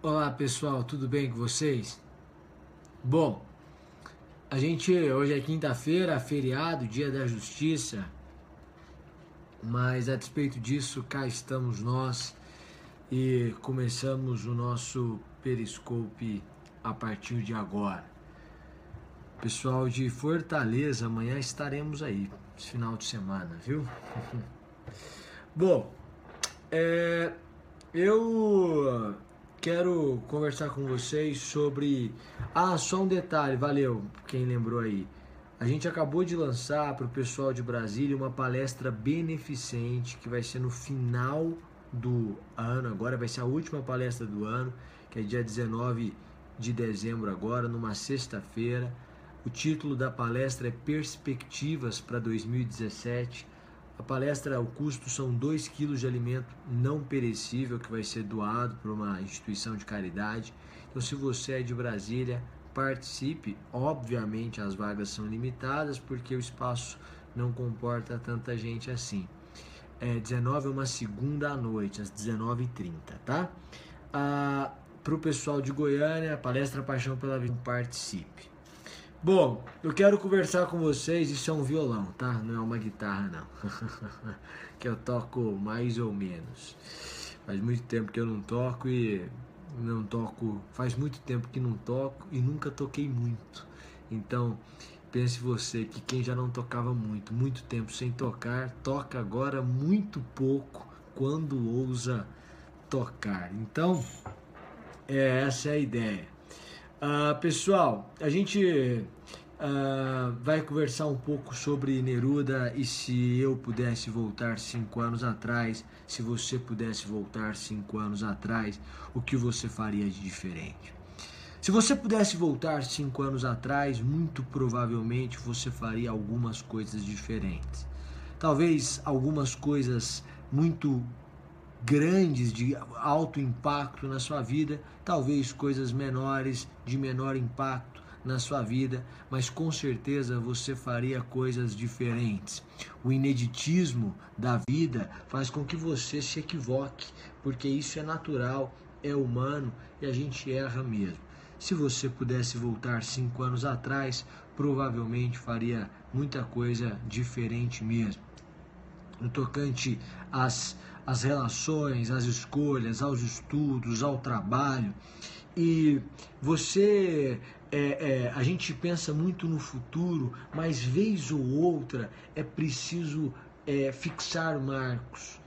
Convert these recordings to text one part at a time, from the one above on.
Olá pessoal, tudo bem com vocês? Bom, a gente hoje é quinta-feira, feriado, Dia da Justiça, mas a despeito disso, cá estamos nós e começamos o nosso Periscope a partir de agora. Pessoal de Fortaleza, amanhã estaremos aí, esse final de semana, viu? Bom, eu quero conversar com vocês sobre. Só um detalhe, valeu quem lembrou aí. A gente acabou de lançar para o pessoal de Brasília uma palestra beneficente que vai ser no final do ano. Agora vai ser a última palestra do ano, que é dia 19 de dezembro, agora, numa sexta-feira. O título da palestra é Perspectivas para 2017. A palestra, o custo são 2 quilos de alimento não perecível que vai ser doado para uma instituição de caridade. Então, se você é de Brasília, participe. Obviamente, as vagas são limitadas porque o espaço não comporta tanta gente assim. 19 é uma segunda à noite, às 19h30, tá? Para o pessoal de Goiânia, a palestra Paixão pela Vida, participe. Bom, eu quero conversar com vocês, isso é um violão, tá? Não é uma guitarra, não. Que eu toco mais ou menos. Faz muito tempo que eu não toco e não toco... Faz muito tempo que não toco e nunca toquei muito. Então, pense você que quem já não tocava muito tempo sem tocar, toca agora muito pouco quando ousa tocar. Então, essa é a ideia. Pessoal, a gente vai conversar um pouco sobre Neruda e se eu pudesse voltar 5 anos atrás, se você pudesse voltar 5 anos atrás, o que você faria de diferente? Se você pudesse voltar 5 anos atrás, muito provavelmente você faria algumas coisas diferentes. Talvez algumas coisas muito grandes de alto impacto na sua vida, talvez coisas menores de menor impacto na sua vida, mas com certeza você faria coisas diferentes. O ineditismo da vida faz com que você se equivoque, porque isso é natural, é humano e a gente erra mesmo. Se você pudesse voltar 5 anos atrás, provavelmente faria muita coisa diferente mesmo. No tocante às relações, às escolhas, aos estudos, ao trabalho. E você, a gente pensa muito no futuro, mas vez ou outra é preciso fixar marcos.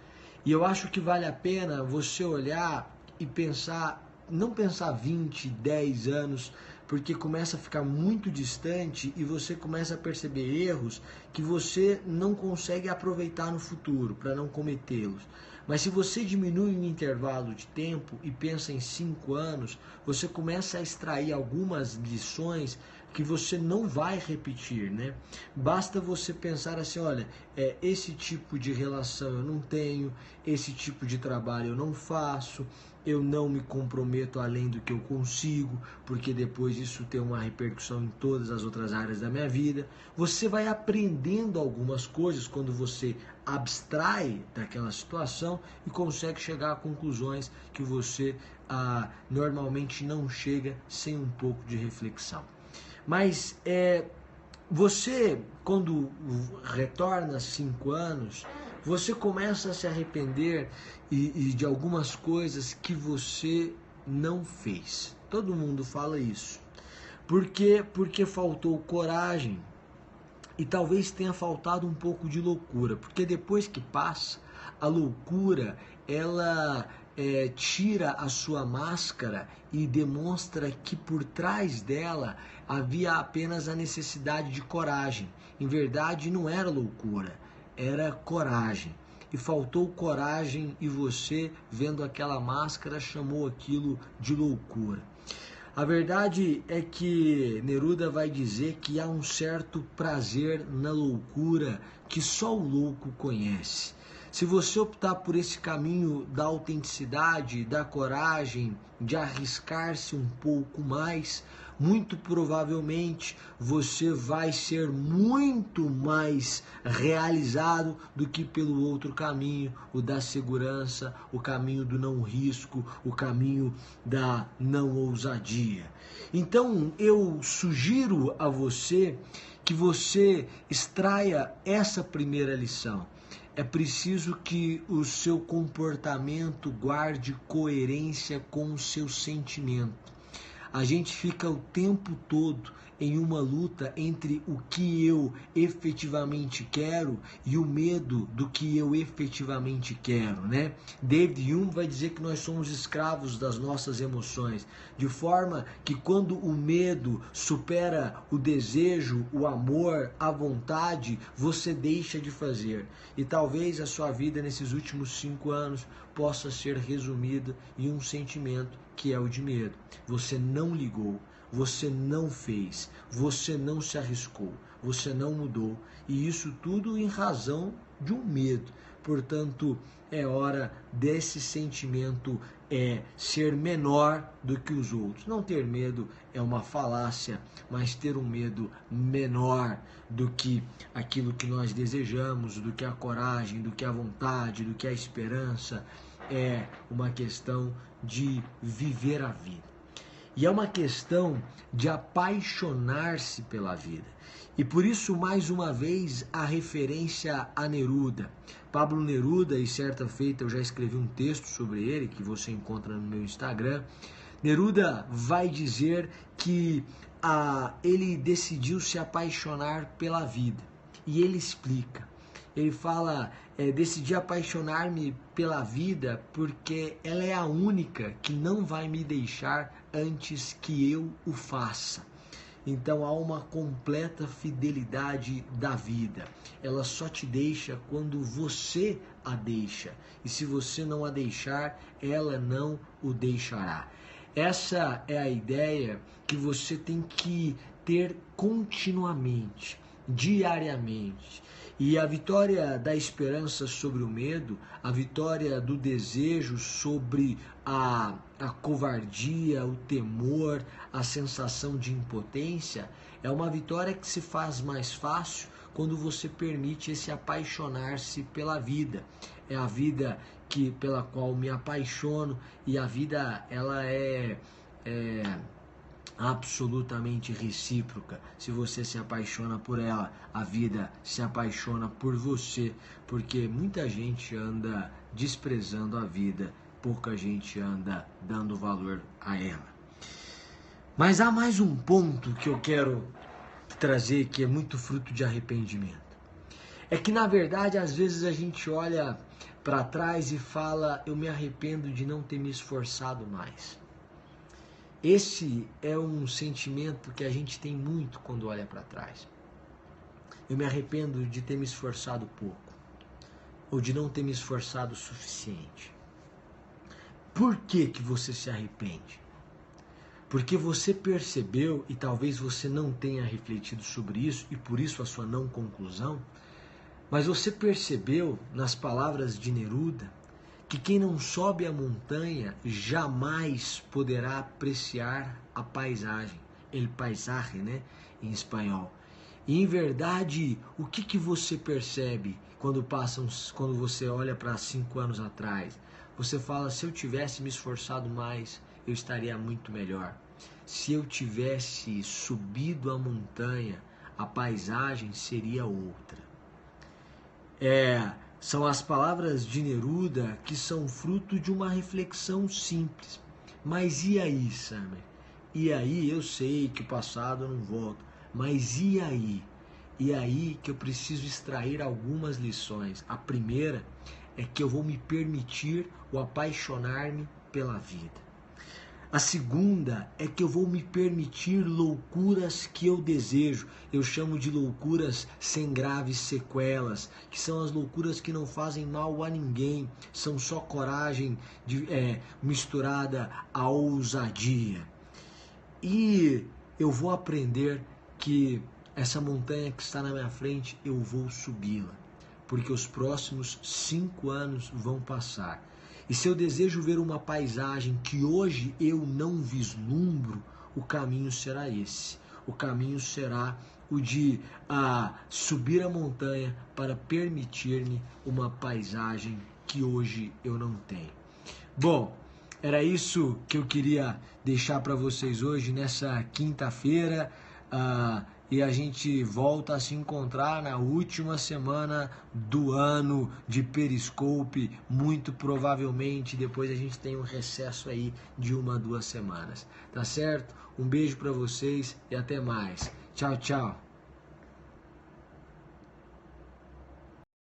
E eu acho que vale a pena você olhar e pensar, não pensar 20, 10 anos, porque começa a ficar muito distante e você começa a perceber erros que você não consegue aproveitar no futuro para não cometê-los. Mas se você diminui o intervalo de tempo e pensa em 5 anos, você começa a extrair algumas lições que você não vai repetir, né? Basta você pensar assim, olha, esse tipo de relação eu não tenho, esse tipo de trabalho eu não faço, eu não me comprometo além do que eu consigo, porque depois isso tem uma repercussão em todas as outras áreas da minha vida. Você vai aprendendo algumas coisas quando você abstrai daquela situação e consegue chegar a conclusões que você normalmente não chega sem um pouco de reflexão. Mas você, quando retorna 5 anos, você começa a se arrepender e de algumas coisas que você não fez. Todo mundo fala isso. Por quê? Porque faltou coragem e talvez tenha faltado um pouco de loucura, porque depois que passa, a loucura, ela tira a sua máscara e demonstra que por trás dela havia apenas a necessidade de coragem. Em verdade, não era loucura, era coragem. E faltou coragem e você, vendo aquela máscara, chamou aquilo de loucura. A verdade é que Neruda vai dizer que há um certo prazer na loucura que só o louco conhece. Se você optar por esse caminho da autenticidade, da coragem, de arriscar-se um pouco mais, muito provavelmente você vai ser muito mais realizado do que pelo outro caminho, o da segurança, o caminho do não risco, o caminho da não ousadia. Então eu sugiro a você que você extraia essa primeira lição. É preciso que o seu comportamento guarde coerência com o seu sentimento. A gente fica o tempo todo em uma luta entre o que eu efetivamente quero e o medo do que eu efetivamente quero, né? David Hume vai dizer que nós somos escravos das nossas emoções, de forma que quando o medo supera o desejo, o amor, a vontade, você deixa de fazer. E talvez a sua vida nesses últimos 5 anos possa ser resumida em um sentimento que é o de medo. Você não ligou, você não fez, você não se arriscou, você não mudou, e isso tudo em razão de um medo. Portanto, é hora desse sentimento ser menor do que os outros. Não ter medo é uma falácia, mas ter um medo menor do que aquilo que nós desejamos, do que a coragem, do que a vontade, do que a esperança, é uma questão de viver a vida. E é uma questão de apaixonar-se pela vida. E por isso, mais uma vez, a referência a Neruda. Pablo Neruda, e certa feita eu já escrevi um texto sobre ele, que você encontra no meu Instagram. Neruda vai dizer que ele decidiu se apaixonar pela vida. E ele explica. Ele fala, decidi apaixonar-me pela vida porque ela é a única que não vai me deixar antes que eu o faça. Então há uma completa fidelidade da vida. Ela só te deixa quando você a deixa. E se você não a deixar, ela não o deixará. Essa é a ideia que você tem que ter continuamente, diariamente. E a vitória da esperança sobre o medo, a vitória do desejo sobre a covardia, o temor, a sensação de impotência, é uma vitória que se faz mais fácil quando você permite esse apaixonar-se pela vida. É a vida pela qual me apaixono, e a vida ela é absolutamente recíproca. Se você se apaixona por ela, a vida se apaixona por você, porque muita gente anda desprezando a vida, pouca gente anda dando valor a ela. Mas há mais um ponto que eu quero trazer, que é muito fruto de arrependimento. É que, na verdade, às vezes a gente olha para trás e fala, eu me arrependo de não ter me esforçado mais. Esse é um sentimento que a gente tem muito quando olha para trás. Eu me arrependo de ter me esforçado pouco, ou de não ter me esforçado o suficiente. Por que que você se arrepende? Porque você percebeu, e talvez você não tenha refletido sobre isso, e por isso a sua não conclusão, mas você percebeu, nas palavras de Neruda, que quem não sobe a montanha jamais poderá apreciar a paisagem, el paisaje, né, em espanhol. E em verdade, o que você percebe quando você olha para 5 anos atrás? Você fala, se eu tivesse me esforçado mais, eu estaria muito melhor. Se eu tivesse subido a montanha, a paisagem seria outra. São as palavras de Neruda que são fruto de uma reflexão simples. Mas e aí, Samer? E aí, eu sei que o passado não volta, mas e aí? E aí que eu preciso extrair algumas lições. A primeira é que eu vou me permitir o apaixonar-me pela vida. A segunda é que eu vou me permitir loucuras que eu desejo. Eu chamo de loucuras sem graves sequelas, que são as loucuras que não fazem mal a ninguém, são só coragem misturada à ousadia. E eu vou aprender que essa montanha que está na minha frente, eu vou subi-la, porque os próximos 5 anos vão passar. E se eu desejo ver uma paisagem que hoje eu não vislumbro, o caminho será esse. O caminho será o de subir a montanha para permitir-me uma paisagem que hoje eu não tenho. Bom, era isso que eu queria deixar para vocês hoje, nessa quinta-feira. E a gente volta a se encontrar na última semana do ano de Periscope. Muito provavelmente depois a gente tem um recesso aí de 1 a 2 semanas. Tá certo? Um beijo para vocês e até mais. Tchau, tchau.